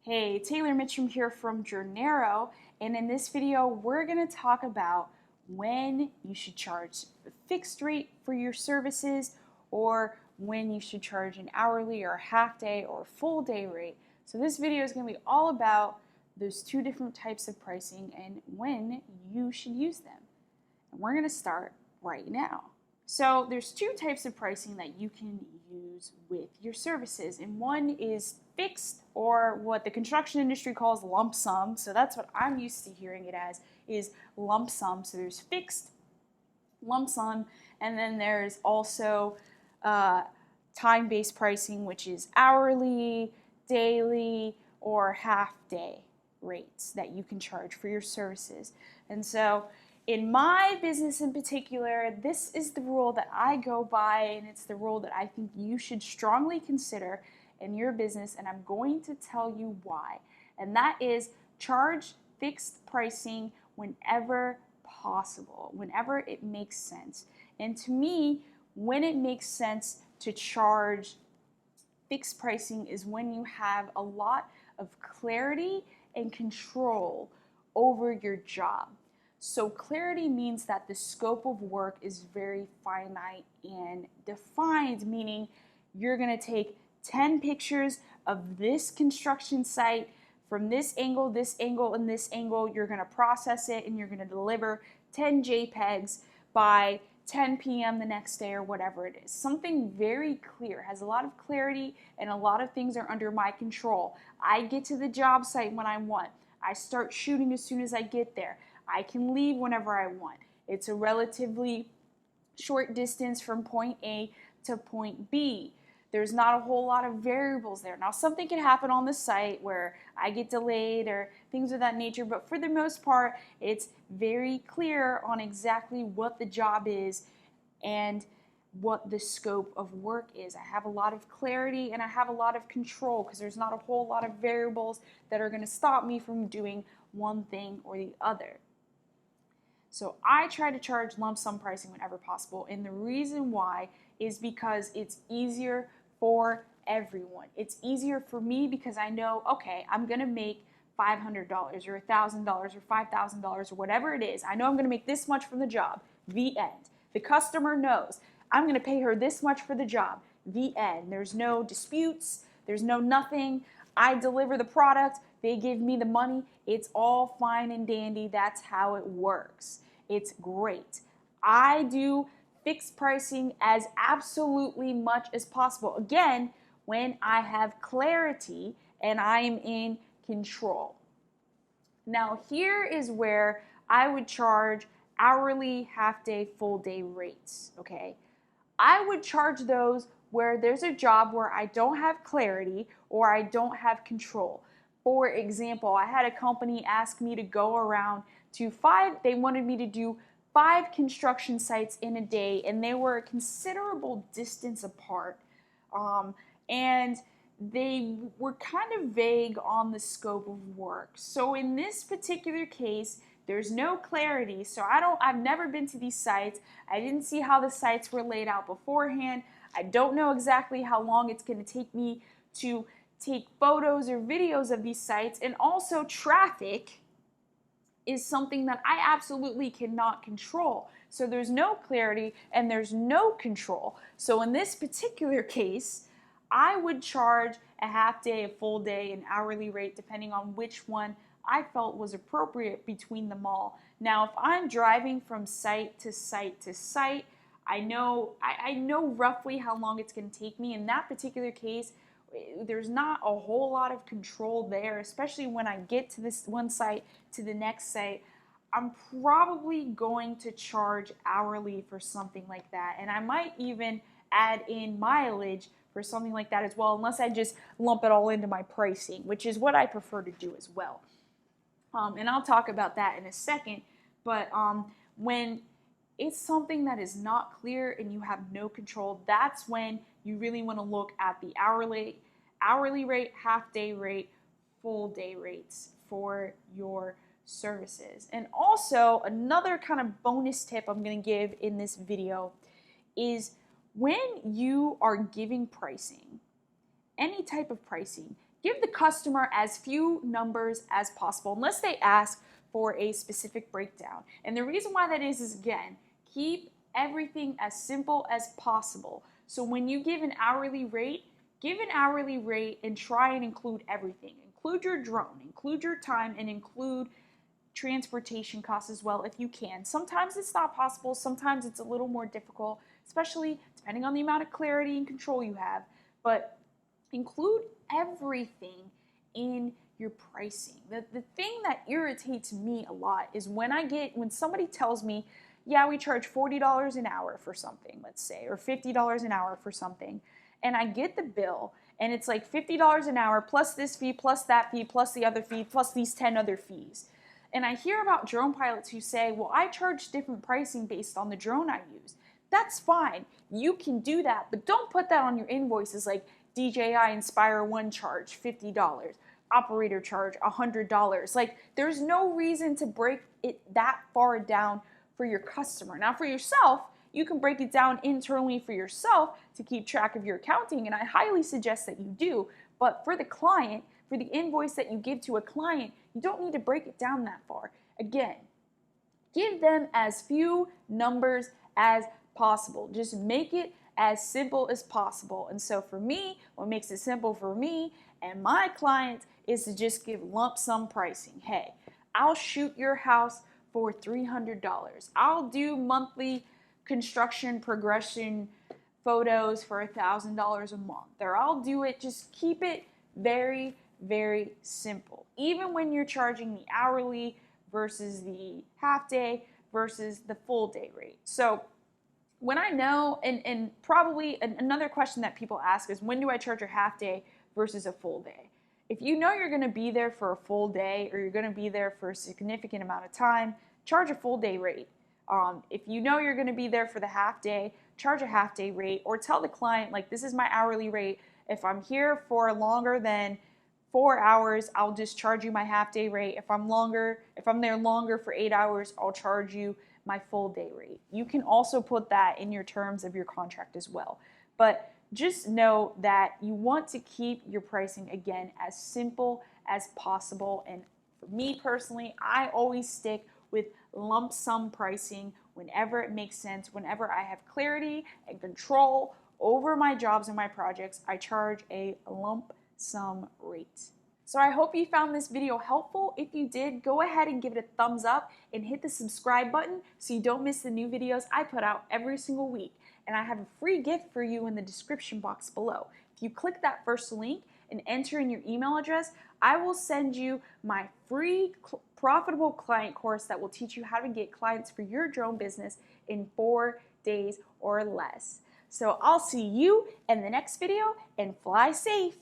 Hey, Taylor Mitcham here from Dronero, and in this video we're going to talk about when you should charge a fixed rate for your services or when you should charge an hourly or a half day or full day rate. So this video is going to be all about those two different types of pricing and when you should use them. And we're going to start right now. So there's two types of pricing that you can use with your services, and one is fixed, or what the construction industry calls lump sum. So that's what I'm used to hearing it as, is lump sum. So there's fixed, lump sum, and then there's also time-based pricing, which is hourly, daily, or half-day rates that you can charge for your services. And so in my business in particular, this is the rule that I go by, and it's the rule that I think you should strongly consider in your business, and I'm going to tell you why. And that is charge fixed pricing whenever possible, whenever it makes sense. And to me, when it makes sense to charge fixed pricing is when you have a lot of clarity and control over your job. So clarity means that the scope of work is very finite and defined, meaning you're going to take 10 pictures of this construction site from this angle, and this angle. You're going to process it and you're going to deliver 10 JPEGs by 10 p.m. the next day or whatever it is. Something very clear, has a lot of clarity, and a lot of things are under my control. I get to the job site when I want. I start shooting as soon as I get there. I can leave whenever I want. It's a relatively short distance from point A to point B. There's not a whole lot of variables there. Now, something can happen on the site where I get delayed or things of that nature, but for the most part, it's very clear on exactly what the job is and what the scope of work is. I have a lot of clarity and I have a lot of control because there's not a whole lot of variables that are going to stop me from doing one thing or the other. So I try to charge lump sum pricing whenever possible, and the reason why is because it's easier for everyone. It's easier for me because I know, okay, I'm going to make $500 or $1,000 or $5,000 or whatever it is. I know I'm going to make this much from the job, the end. The customer knows I'm going to pay her this much for the job, the end. There's no disputes, there's no nothing. I deliver the product, they give me the money. It's all fine and dandy. That's how it works. It's great. I do fixed pricing as absolutely much as possible. Again, when I have clarity and I am in control. Now, here is where I would charge hourly, half-day, full-day rates, okay? I would charge those where there's a job where I don't have clarity or I don't have control. For example, I had a company ask me to go around to they wanted me to do 5 construction sites in a day, and they were a considerable distance apart. And they were kind of vague on the scope of work. So in this particular case, there's no clarity. So I've never been to these sites. I didn't see how the sites were laid out beforehand. I don't know exactly how long it's going to take me to take photos or videos of these sites, and also traffic is something that I absolutely cannot control. So there's no clarity and there's no control. So in this particular case, I would charge a half day, a full day, an hourly rate, depending on which one I felt was appropriate between them all. Now, if I'm driving from site to site to site, I know roughly how long it's going to take me. In that particular case, there's not a whole lot of control there, especially when I get to this one site to the next site. I'm probably going to charge hourly for something like that, and I might even add in mileage for something like that as well, unless I just lump it all into my pricing, which is what I prefer to do as well. And I'll talk about that in a second, but when it's something that is not clear and you have no control, that's when you really want to look at the hourly rate, half-day rate, full-day rates for your services. And also, another kind of bonus tip I'm going to give in this video is when you are giving pricing, any type of pricing, give the customer as few numbers as possible unless they ask for a specific breakdown. And the reason why that is again, keep everything as simple as possible. So when you give an hourly rate, give an hourly rate and try and include everything. Include your drone, include your time, and include transportation costs as well if you can. Sometimes it's not possible, sometimes it's a little more difficult, especially depending on the amount of clarity and control you have, but include everything in your pricing. The thing that irritates me a lot is when somebody tells me, yeah, we charge $40 an hour for something, let's say, or $50 an hour for something, and I get the bill and it's like $50 an hour plus this fee, plus that fee, plus the other fee, plus these 10 other fees. And I hear about drone pilots who say, well, I charge different pricing based on the drone I use. That's fine. You can do that, but don't put that on your invoices like DJI Inspire 1 charge $50, operator charge $100. Like, there's no reason to break it that far down for your customer. Now, for yourself, you can break it down internally for yourself to keep track of your accounting, and I highly suggest that you do. But for the client, for the invoice that you give to a client, you don't need to break it down that far. Again, give them as few numbers as possible. Just make it as simple as possible. And so for me, what makes it simple for me and my clients is to just give lump sum pricing. Hey, I'll shoot your house for $300. I'll do monthly construction progression photos for $1,000 a month. Or I'll do it, just keep it very, very simple. Even when you're charging the hourly versus the half day versus the full day rate. So when I know, and probably another question that people ask is, when do I charge a half day versus a full day? If you know you're going to be there for a full day or you're going to be there for a significant amount of time, charge a full day rate. If you know you're going to be there for the half day, charge a half day rate, or tell the client, like, this is my hourly rate. If I'm here for longer than 4 hours, I'll just charge you my half day rate. If I'm there longer for 8 hours, I'll charge you my full day rate. You can also put that in your terms of your contract as well. But just know that you want to keep your pricing, again, as simple as possible. And for me personally, I always stick with lump sum pricing whenever it makes sense. Whenever I have clarity and control over my jobs and my projects, I charge a lump sum rate. So I hope you found this video helpful. If you did, go ahead and give it a thumbs up and hit the subscribe button so you don't miss the new videos I put out every single week. And I have a free gift for you in the description box below. If you click that first link and enter in your email address, I will send you my free profitable client course that will teach you how to get clients for your drone business in 4 days or less. So I'll see you in the next video, and fly safe.